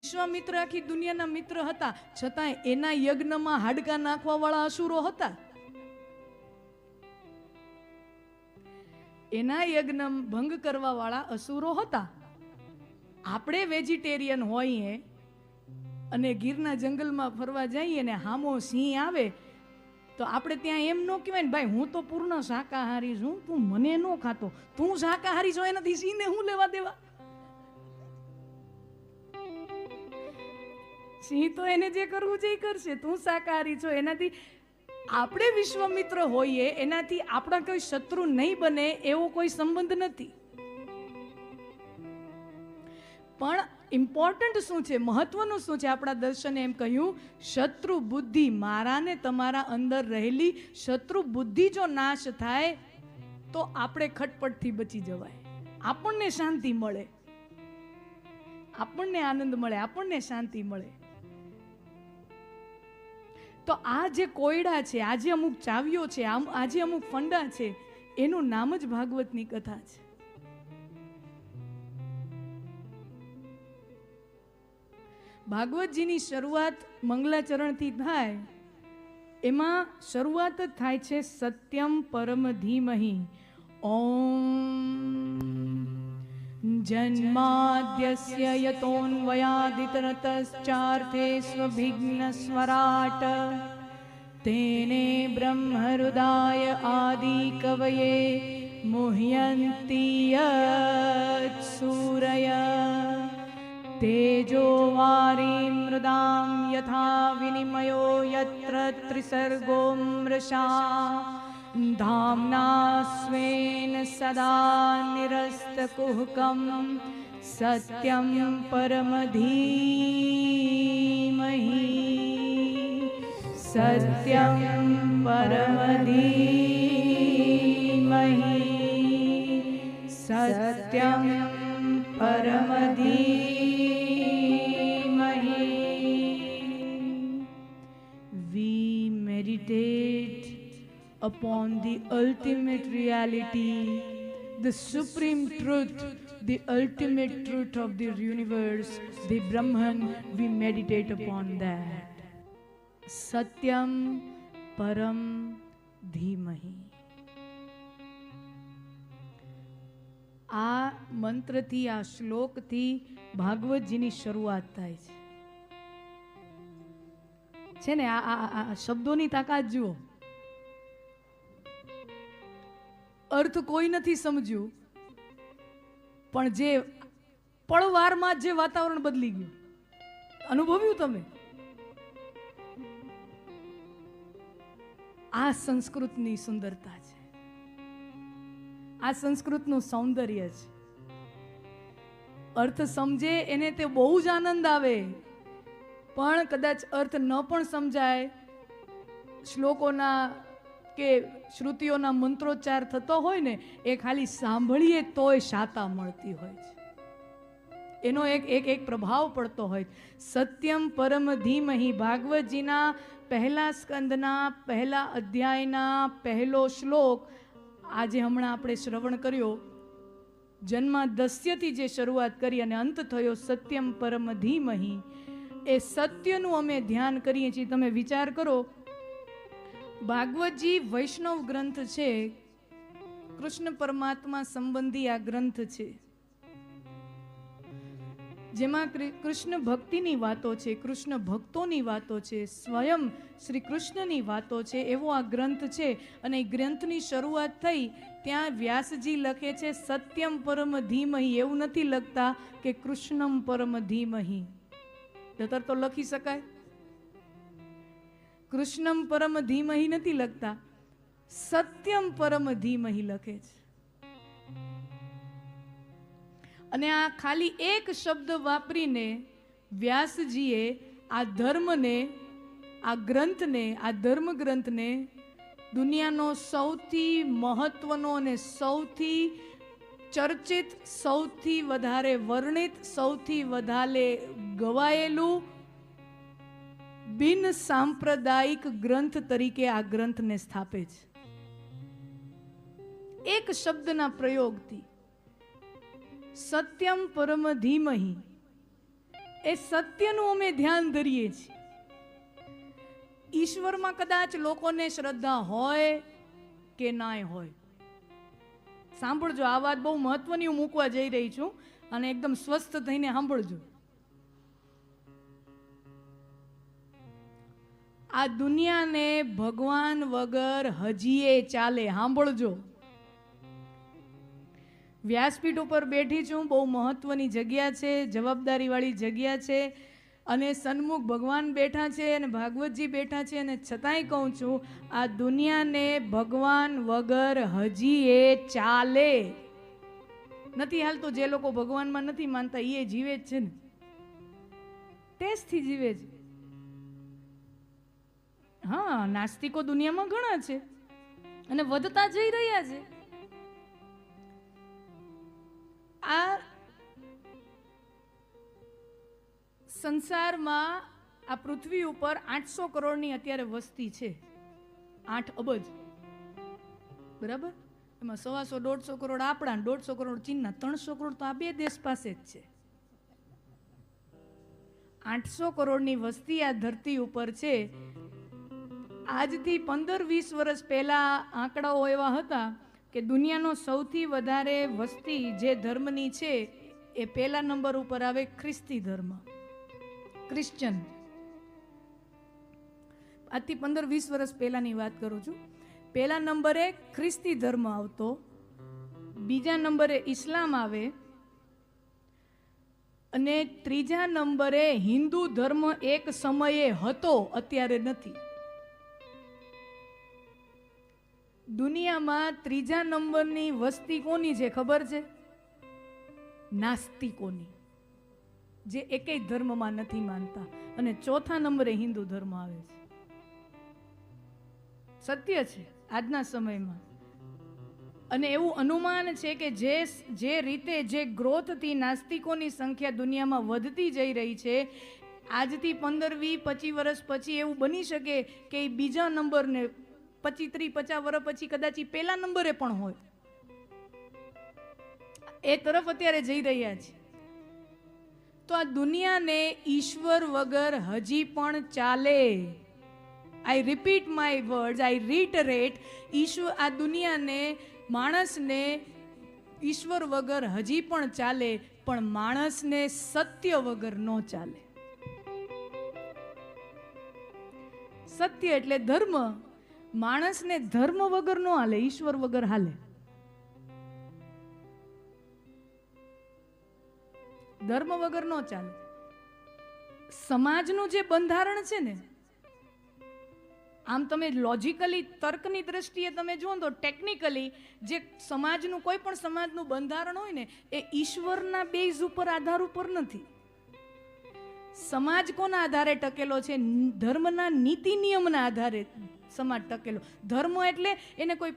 વિશ્વામિત્ર આખી દુનિયાના મિત્ર હતા, છતાં એના યજ્ઞમાં હાડકા નાખવા વાળા અસુરો હતા. એના યજ્ઞ ભંગ કરવા વાળા અસુરો હતા. આપણે વેજીટેરિયન હોઈએ અને ગીરના જંગલમાં ફરવા જઈએ ને હામો સિંહ આવે તો આપણે ત્યાં એમ ન કહેવાય ને, ભાઈ હું તો પૂર્ણ શાકાહારી છું, તું મને ન ખાતો, તું શાકાહારી છો એનાથી સિંહને હું લેવા દેવા. સિંહ તો એને જે કરવું છે એ કરશે, તું શાકાહારી છો એનાથી. આપણે વિશ્વામિત્ર હોઈએ એનાથી આપણા કોઈ શત્રુ નહીં બને એવો કોઈ સંબંધ નથી. પણ ઇમ્પોર્ટન્ટ શું છે, મહત્વનું શું છે, આપણા દર્શને એમ કહ્યું શત્રુ બુદ્ધિ, મારા ને તમારા અંદર રહેલી શત્રુ બુદ્ધિ જો નાશ થાય તો આપણે ખટપટથી બચી જવાય, આપણને શાંતિ મળે, આપણને આનંદ મળે, આપણને શાંતિ મળે. તો આ જે કોયડા છે, આજે અમુક ચાવીઓ છે, આજે અમુક ફંડા છે, એનું નામ જ ભાગવતની કથા છે. ભાગવતજીની શરૂઆત મંગલાચરણથી થાય, એમાં શરૂઆત જ થાય છે સત્યમ પરમ ધીમહિ. ઓમ જન્માદ્યસ્ય યતોન્વયાદિતરતશ્ચાર્થે સ્વભિઘ્નસ્વરાટ તેને બ્રહ્મહૃદાય આદિકવયે મુહ્યન્તિ યત સૂરયઃ તેજો વારી મૃદામ યથા વિનિમયો યત્ર ત્રિસર્ગો મૃષા ધામ્ના સ્વેન સદા નિરસ્તકુહકમ સત્યમ પરમ ધીમહિ. સત્યમ પરમ ધીમહિ. સત્યમ પરમ ધીમહિ. We meditate upon the ultimate reality, the supreme truth, the ultimate truth of the universe, the Brahman. We meditate upon that. Satyam Param Dhimahi. આ મંત્રથી, આ શ્લોકથી ભાગવતજીની શરૂઆત થાય છે ને. આ શબ્દોની તાકાત જુઓ. અર્થ કોઈ નથી સમજ્યું, પણ જે પળવારમાં જે વાતાવરણ બદલી ગયું, અનુભવ્યું તમે? આ સંસ્કૃતની સુંદરતા છે, આ સંસ્કૃતનું સૌંદર્ય છે. અર્થ સમજે એને તે બહુ જ આનંદ આવે, પણ કદાચ અર્થ ન પણ સમજાય, શ્લોકોના કે શ્રુતિઓના મંત્રોચ્ચાર થતો હોય ને, એ ખાલી સાંભળીએ તોય શાતા મળતી હોય છે, એનો એક પ્રભાવ પડતો હોય. સત્યમ પરમ ધીમહિ, ભાગવતજીના પહેલા સ્કંદના પહેલા અધ્યાયના પહેલો શ્લોક આજે હમણાં આપણે શ્રવણ કર્યો. જન્માદ્યસ્યથી જે શરૂઆત કરી અને અંત થયો સત્યમ પરમ ધીમહિ, એ સત્યનું અમે ધ્યાન કરીએ છીએ. તમે વિચાર કરો, ભાગવતજી વૈષ્ણવ ગ્રંથ છે, કૃષ્ણ પરમાત્મા સંબંધી આ ગ્રંથ છે, જેમાં કૃષ્ણ ભક્તિની વાતો છે, કૃષ્ણ ભક્તોની વાતો છે, સ્વયં શ્રી કૃષ્ણની વાતો છે, એવો આ ગ્રંથ છે. અને એ ગ્રંથની શરૂઆત થઈ ત્યાં વ્યાસજી લખે છે સત્યમ પરમ ધીમહિ. એવું નથી લખતા કે કૃષ્ણમ પરમ ધીમહિ, નતર તો લખી શકાય. કૃષ્ણમ પરમ ધીમહિ નથી લખતા, સત્યમ પરમ ધીમહિ લખે છે. અને આ ખાલી એક શબ્દ વાપરીને વ્યાસજીએ આ ધર્મને, આ ગ્રંથને, આ ધર્મ ગ્રંથને દુનિયાનો સૌથી મહત્વનો અને સૌથી ચર્ચિત, સૌથી વધારે વર્ણિત, સૌથી વધારે ગવાયેલું બિન સાંપ્રદાયિક ગ્રંથ તરીકે આ ગ્રંથને સ્થાપે છે. એક શબ્દના પ્રયોગથી સત્યમ પરમ ધીમહિ, એ સત્યનું અમે ધ્યાન ધરીએ છીએ. ઈશ્વરમાં કદાચ લોકોને શ્રદ્ધા હોય કે ના હોય. સાંભળજો, આ વાત બહુ મહત્વની હું મૂકવા જઈ રહી છું અને એકદમ સ્વસ્થ થઈને સાંભળજો. આ દુનિયાને ભગવાન વગર હજીએ ચાલે. સાંભળજો, વ્યાસપીઠ ઉપર બેઠી છું, બહુ મહત્વની જગ્યા છે, જવાબદારી વાળી જગ્યા છે, અને સન્મુખ ભગવાન બેઠા છે અને ભાગવતજી બેઠા છે, અને છતાંય કહું છું આ દુનિયાને ભગવાન વગર હજીએ ચાલે નથી હાલતું. જે લોકો ભગવાનમાં નથી માનતા એ જીવે જ છે ને, ટેસ્ટથી જીવે છે. હા, નાસ્તિકો દુનિયામાં ઘણા છે અને વધતા જઈ રહ્યા છે. આ સંસારમાં, આ પૃથ્વી ઉપર 800 કરોડની અત્યારે વસ્તી છે. 8 અબજ, બરાબર? એમાં 125-150 કરોડ આપણા, 150 કરોડ ચીનના, 300 કરોડ તો આ બે દેશ પાસે જ છે. 800 કરોડની વસ્તી આ ધરતી ઉપર છે. આજથી 15-20 વર્ષ પહેલા આંકડાઓ એવા હતા કે દુનિયાનો સૌથી વધારે વસ્તી જે ધર્મની છે એ પહેલા નંબર ઉપર આવે ખ્રિસ્તી ધર્મ, ક્રિશ્ચન. આજથી 15-20 વર્ષ પહેલાની વાત કરું છું. પહેલા નંબરે ખ્રિસ્તી ધર્મ આવતો, બીજા નંબરે ઇસ્લામ આવે, અને ત્રીજા નંબરે હિન્દુ ધર્મ એક સમયે હતો, અત્યારે નથી. દુનિયામાં ત્રીજા નંબરની વસ્તી કોની છે ખબર છે? નાસ્તિકોની, જે એકેય ધર્મમાં નથી માનતા. અને ચોથા નંબરે હિન્દુ ધર્મ આવે છે. સત્ય છે આજના સમયમાં. અને એવું અનુમાન છે કે જે રીતે જે ગ્રોથથી નાસ્તિકોની સંખ્યા દુનિયામાં વધતી જઈ રહી છે, આજથી 15-20-25 વર્ષ પછી એવું બની શકે કે એ બીજા નંબરને 25-30-50 વર્ષ પછી કદાચ પહેલા નંબરે પણ હોય. એ તરફ અત્યારે જઈ રહ્યા છે. તો આ દુનિયાને ઈશ્વર વગર હજી પણ ચાલે. આઈ રિપીટ માય વર્ડ્સ, આઈ રીટરેટ. આ દુનિયાને, માણસને ઈશ્વર વગર હજી પણ ચાલે, પણ માણસને સત્ય વગર ન ચાલે. સત્ય એટલે ધર્મ. માણસને ધર્મ વગર ન હાલે, ઈશ્વર વગર હાલે. ધર્મ વગર ન ચાલે. સમાજનું જે બંધારણ છે ને, આમ તમે લોજિકલી, તર્કની દ્રષ્ટિએ તમે જુઓ તો ટેકનિકલી જે સમાજનું, કોઈ પણ સમાજનું બંધારણ હોય ને, એ ઈશ્વરના બેઝ ઉપર, આધાર ઉપર નથી. સમાજ કોના આધારે ટકેલો છે? ધર્મના નીતિ નિયમના આધારે સમાજ ટકેલો. ધર્મ એટલે એને કોઈ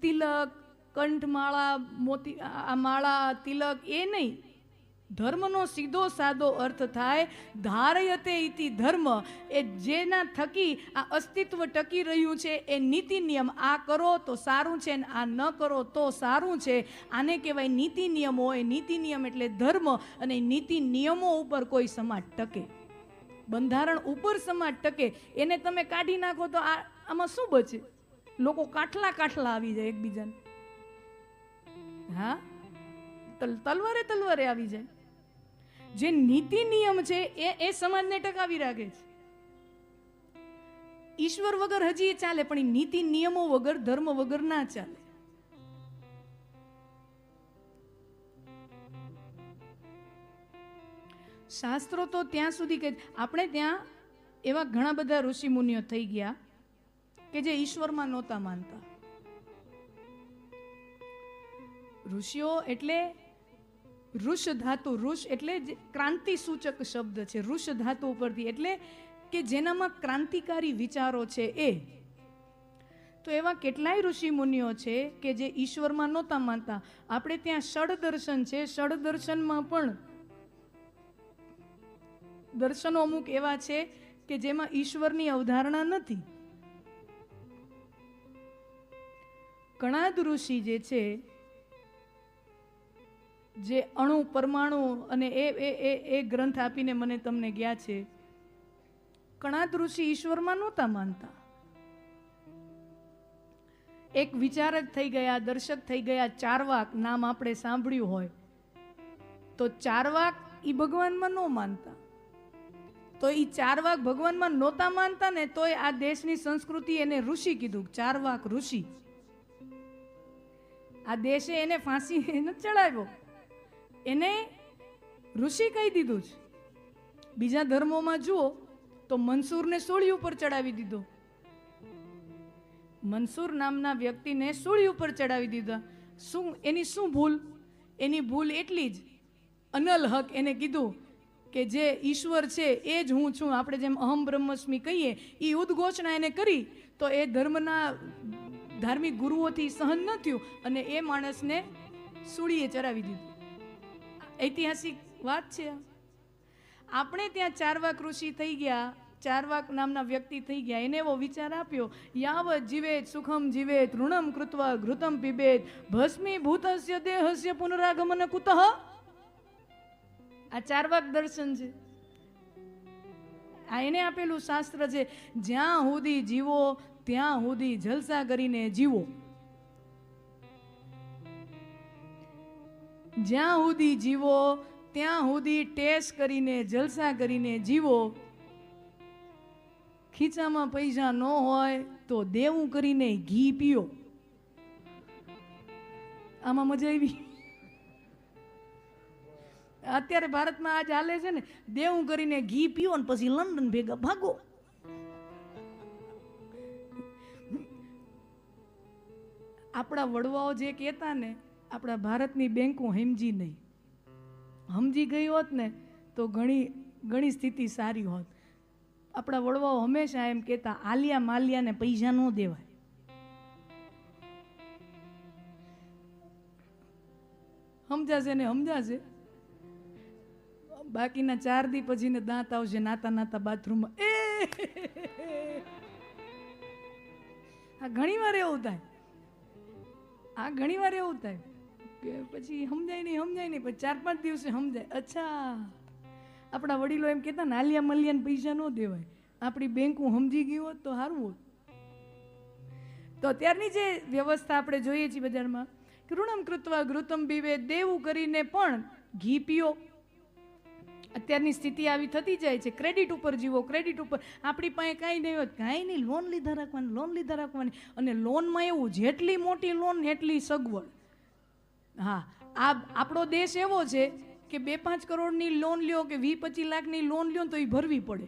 તિલક, કંઠમાળા, મોતી માળા, તિલક એ નહીં. ધર્મનો સીધો સાદો અર્થ થાય ધારયતે ઇતિ ધર્મ. એ જેના થકી આ અસ્તિત્વ ટકી રહ્યું છે, એ નીતિ નિયમ. આ કરો તો સારું છે, આ ન કરો તો સારું છે. આને કહેવાય નીતિ નિયમો. એ નીતિ નિયમ એટલે ધર્મ. અને નીતિ નિયમો ઉપર કોઈ સમાજ ટકે, બંધારણ ઉપર સમાજ ટકે. એને તમે કાઢી નાખો તો આમાં શું બચે? લોકો કાઠલા આવી જાય એકબીજાને. હા, તલવારે આવી જાય. જે નીતિ નિયમ છે એ સમાજને ટકાવી રાખે છે. ઈશ્વર વગર હજી ચાલે, પણ એ નીતિ નિયમો વગર, ધર્મ વગર ના ચાલે. શાસ્ત્રો તો ત્યાં સુધી કે આપણે ત્યાં એવા ઘણા બધા ઋષિ મુનિઓ થઈ ગયા કે જે ઈશ્વરમાં નહોતા માનતા. ઋષિઓ એટલે ઋષ ધાતુ. ઋષ એટલે ક્રાંતિ સૂચક શબ્દ છે, ઋષ ધાતુ ઉપરથી, એટલે કે જેનામાં ક્રાંતિકારી વિચારો છે એ. તો એવા કેટલાય ઋષિ મુનિઓ છે કે જે ઈશ્વરમાં નહોતા માનતા. આપણે ત્યાં ષડ દર્શન છે. ષડ દર્શનમાં પણ દર્શનો અમુક એવા છે કે જેમાં ઈશ્વરની અવધારણા નથી. કણાદ ઋષિ જે છે જે અણુ પરમાણુ અને એ ગ્રંથ આપીને મને તમને ગયા છે. કણાદ ઋષિ ઈશ્વરમાં નહોતા માનતા. એક વિચારક થઈ ગયા, દર્શક થઈ ગયા, ચારવાક નામ આપણે સાંભળ્યું હોય તો ચારવાક ઈ ભગવાનમાં ન માનતા. તો ઈ ચારવાક ભગવાનમાં નહોતા માનતા ને તોય આ દેશની સંસ્કૃતિ એને ઋષિ કીધું. ચારવાક ઋષિ. આ દેશે એને ફાંસી ન ચડાવ્યો, એને ઋષિ કહી દીધું છે. બીજા ધર્મોમાં જુઓ તો મનસૂરને સૂળી ઉપર ચડાવી દીધો. મનસૂર નામના વ્યક્તિને સૂળી ઉપર ચડાવી દીધા. શું એની શું ભૂલ? એની ભૂલ એટલી જ, અનલ હક એને કીધું કે જે ઈશ્વર છે એ જ હું છું. આપણે જેમ અહમ બ્રહ્મસ્મી કહીએ એ ઉદ્ઘોષણા એને કરી તો એ ધર્મના ધાર્મિક ગુરુઓથી સહન ન થયું અને એ માણસને સૂળીએ ચડાવી દીધું. ઐતિહાસિક વાત છે. આપણે ત્યાં ચારવાક ઋષિ થઈ ગયા, ચારવાક નામના વ્યક્તિ થઈ ગયા. એને એવો વિચાર આપ્યો, યાવત જીવેત સુખમ જીવેત ઋણમ કૃત્વા ઘૃતમ પીબેત ભસ્મી ભૂતસ્ય દેહસ્ય પુનરાગમન કુતઃ. આ ચારવાક દર્શન છે. આ એને આપેલું શાસ્ત્ર છે. જ્યાં સુધી જીવો ત્યાં સુધી જલસા કરીને જીવો. જ્યાં સુધી જીવો ત્યાં સુધી ટેસ્ટ કરીને જલસા કરીને જીવો. ખીચામાં પૈસા ન હોય તો દેવું કરીને ઘી પીઓ. આમાં મજા આવી. અત્યારે ભારતમાં આજ હાલે છે ને, દેવું કરીને ઘી પીઓ ને પછી લંડન ભેગા ભાગો. આપણા વડવાઓ જે કહેતા ને, આપણા ભારતની બેંકો સમજી નહીં. સમજી ગઈ હોત ને તો ઘણી સ્થિતિ સારી હોત. આપણા વડવાઓ હંમેશા એમ કહેતા, આલિયા માલિયાને પૈસા ન દેવાય. સમજાશે ને સમજાશે. બાકીના 4 દી પછી ને દાંત આવશે નાતા નાતા બાથરૂમમાં. આ ઘણી વાર એવું થાય. આ ઘણી વાર એવું થાય કે પછી સમજાય નહીં પછી 4-5 દિવસે સમજાય. અચ્છા, આપણા વડીલો એમ કહેતા નાલિયા મલિયાને પૈસા ન દેવાય. આપણી બેંક સમજી ગઈ હોત તો સારું હોત. તો અત્યારની જે વ્યવસ્થા આપણે જોઈએ છીએ બજારમાં, ઋણમ કૃત્વા ઘૃતમ પીવે, દેવું કરીને પણ ઘી પીઓ. અત્યારની સ્થિતિ આવી થતી જાય છે. ક્રેડિટ ઉપર જીવો, ક્રેડિટ ઉપર. આપણી પાસે કાંઈ નહીં હોત, કાંઈ નહીં, લોન લીધા રાખવાની. અને લોનમાં એવું, જેટલી મોટી લોન એટલી સગવડ. હા, આ આપણો દેશ એવો છે કે 2-5 કરોડની લોન લ્યો કે 20-25 લાખની લોન લ્યો તો એ ભરવી પડે.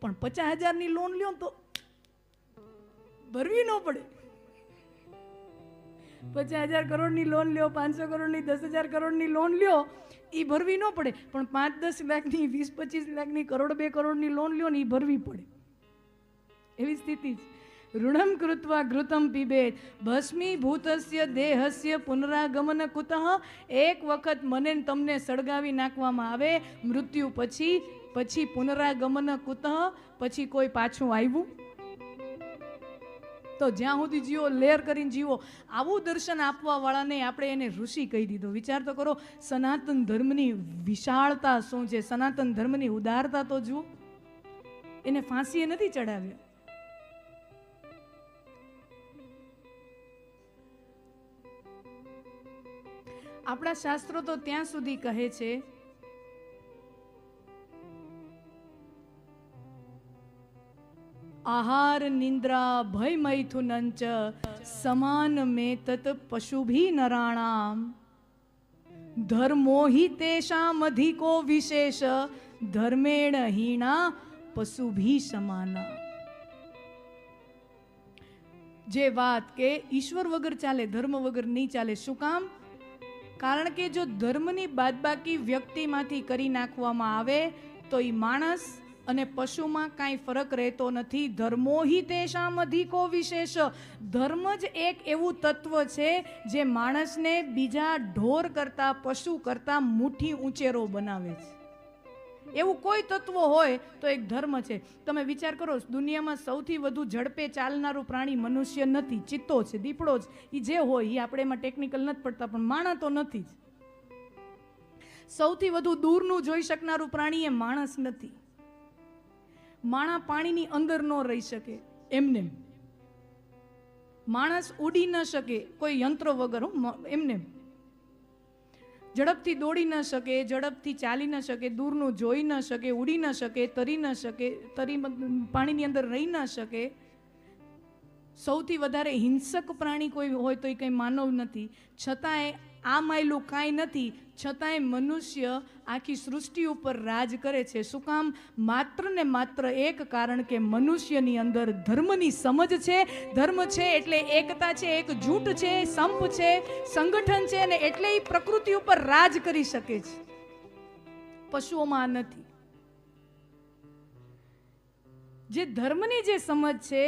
પણ 50,000ની લોન લ્યો તો ભરવી ન પડે. 50,000 કરોડની લોન લ્યો, 500 કરોડની, 10,000 કરોડની લોન લ્યો, એ ભરવી ન પડે. પણ 5-10 લાખની, 20-25 લાખની, 1-2 કરોડની લોન લ્યો ને એ ભરવી પડે. એવી સ્થિતિ છે. ઋણમ કૃત્વા ઘૃતમ પીબેત ભસ્મી ભૂતસ્ય દેહસ્ય પુનરાગમન કુતઃ. એક વખત મને તમને સળગાવી નાખવામાં આવે મૃત્યુ પછી પુનરાગમન કુતઃ, પછી કોઈ પાછું આવ્યું? તો જ્યાં સુધી જીવો લેર કરીને જીવો. આવું દર્શન આપવા વાળાને આપણે એને ઋષિ કહી દીધો. વિચાર તો કરો, સનાતન ધર્મની વિશાળતા શું છે, સનાતન ધર્મની ઉદારતા તો જુઓ. એને ફાંસીએ નથી ચડાવ્યા. આપણા શાસ્ત્રો તો ત્યાં સુધી કહે છે આહાર નિંદ્રા ભય મૈથુનંચ સમાન મેં તત પશુભી નરાણામ ધર્મો હિ તેષામ અધિકો વિશેષ ધર્મેણ હીણા પશુભી સમાના. જે વાત કે ઈશ્વર વગર ચાલે, ધર્મ વગર નહીં ચાલે. શું કામ? કારણ કે જો ધર્મની બાદબાકી વ્યક્તિમાંથી કરી નાખવામાં આવે તો એ માણસ અને પશુમાં કાંઈ ફરક રહેતો નથી. ધર્મો હિ તેષામ અધિકો વિશેષ. ધર્મ જ એક એવું તત્વ છે જે માણસને બીજા ઢોર કરતા, પશુ કરતા મુઠ્ઠી ઊંચેરો બનાવે છે. એવું કોઈ તત્વ હોય તો એક ધર્મ છે. તમે વિચાર કરો, દુનિયામાં સૌથી વધુ ઝડપે ચાલનારું પ્રાણી મનુષ્ય નથી, ચિત્તો છે, દીપડો છે, એ જે હોય એ આપણે એમાં ટેકનિકલ નથી પડતા, પણ માણસ તો નથી જ. સૌથી વધુ દૂરનું જોઈ શકનારું પ્રાણી એ માણસ નથી. માણસ પાણીની અંદર ન રહી શકે એમને. માણસ ઉડી ન શકે કોઈ યંત્ર વગર, એમને. ઝડપથી દોડી ન શકે, ઝડપથી ચાલી ન શકે, દૂરનું જોઈ ન શકે, ઉડી ન શકે, તરી ન શકે, પાણીની અંદર રહી ન શકે. સૌથી વધારે હિંસક પ્રાણી કોઈ હોય તો એ કંઈ માનવ નથી. છતાંય આ માયલું કાંઈ નથી, છતાંય મનુષ્ય આખી સૃષ્ટિ ઉપર રાજ કરે છે. શું કામ? માત્ર ને માત્ર એક કારણ કે મનુષ્યની અંદર ધર્મની સમજ છે. ધર્મ છે એટલે એકતા છે, એક જૂટ છે, સંપ છે, સંગઠન છે, અને એટલે એ પ્રકૃતિ ઉપર રાજ કરી શકે છે. પશુઓમાં આ નથી. જે ધર્મની જે સમજ છે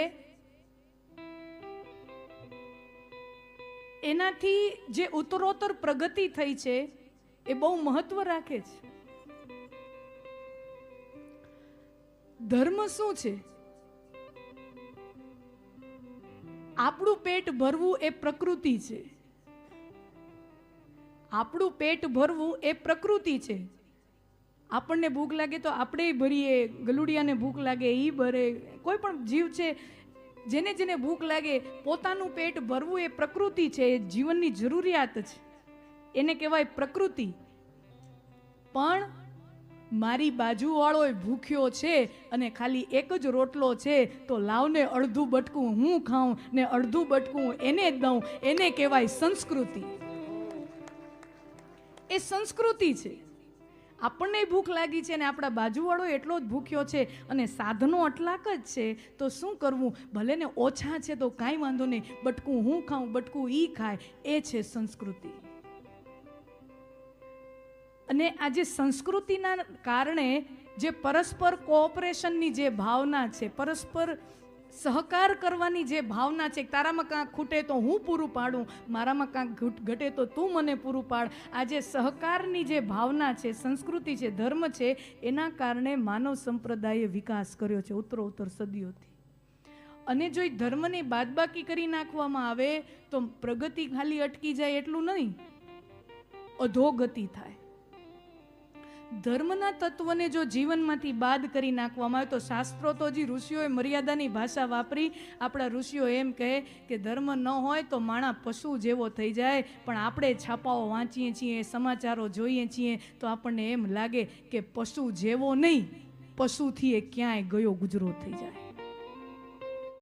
એનાથી જે ઉત્તરોત્તર પ્રગતિ થઈ છે એ બહુ મહત્વ રાખે છે. ધર્મ શું છે? આપણું પેટ ભરવું એ પ્રકૃતિ છે. આપણું પેટ ભરવું એ પ્રકૃતિ છે. આપણને ભૂખ લાગે તો આપણે ભરીએ, ગલુડિયાને ભૂખ લાગે એ ભરે, કોઈ પણ જીવ છે જેને જેને ભૂખ લાગે પોતાનું પેટ ભરવું એ પ્રકૃતિ છે, એ જીવનની જરૂરિયાત છે, એને કહેવાય પ્રકૃતિ. પણ મારી બાજુવાળો ભૂખ્યો છે અને ખાલી એક જ રોટલો છે તો લાવને અડધું બટકું હું ખાઉં ને અડધું બટકું એને દઉં, એને કહેવાય સંસ્કૃતિ. એ સંસ્કૃતિ છે. આપણને ભૂખ લાગી છે અને આપણા બાજુવાળો એટલો જ ભૂખ્યો છે અને સાધનો અટલાક જ છે, તો શું કરવું? ભલે ને ઓછા છે તો કાંઈ વાંધો નહીં, બટકું હું ખાઉં, બટકું ઈ ખાય, એ છે સંસ્કૃતિ. અને આ જે સંસ્કૃતિના કારણે જે પરસ્પર કોઓપરેશનની જે ભાવના છે, પરસ્પર સહકાર કરવાની જે ભાવના છે, તારામાં કાંક ખૂટે તો હું પૂરું પાડું, મારામાં કાંક ઘટે તો તું મને પૂરું પાડ, આ જે સહકારની જે ભાવના છે, સંસ્કૃતિ છે, ધર્મ છે, એના કારણે માનવ સંપ્રદાયે વિકાસ કર્યો છે ઉત્તરોત્તર સદીઓથી. અને જો એ ધર્મની બાદબાકી કરી નાખવામાં આવે તો પ્રગતિ ખાલી અટકી જાય એટલું નહીં, અધોગતિ થાય. ધર્મના તત્વને જો જીવનમાંથી બાદ કરી નાખવામાં આવે તો શાસ્ત્રો તો હજી ઋષિઓએ મર્યાદાની ભાષા વાપરી. આપણા ઋષિઓ એમ કહે કે ધર્મ ન હોય તો માણસ પશુ જેવો થઈ જાય, પણ આપણે છાપાઓ વાંચીએ છીએ, સમાચારો જોઈએ છીએ તો આપણને એમ લાગે કે પશુ જેવો નહીં, પશુથી એ ક્યાંય ગયો ગુજરો થઈ જાય.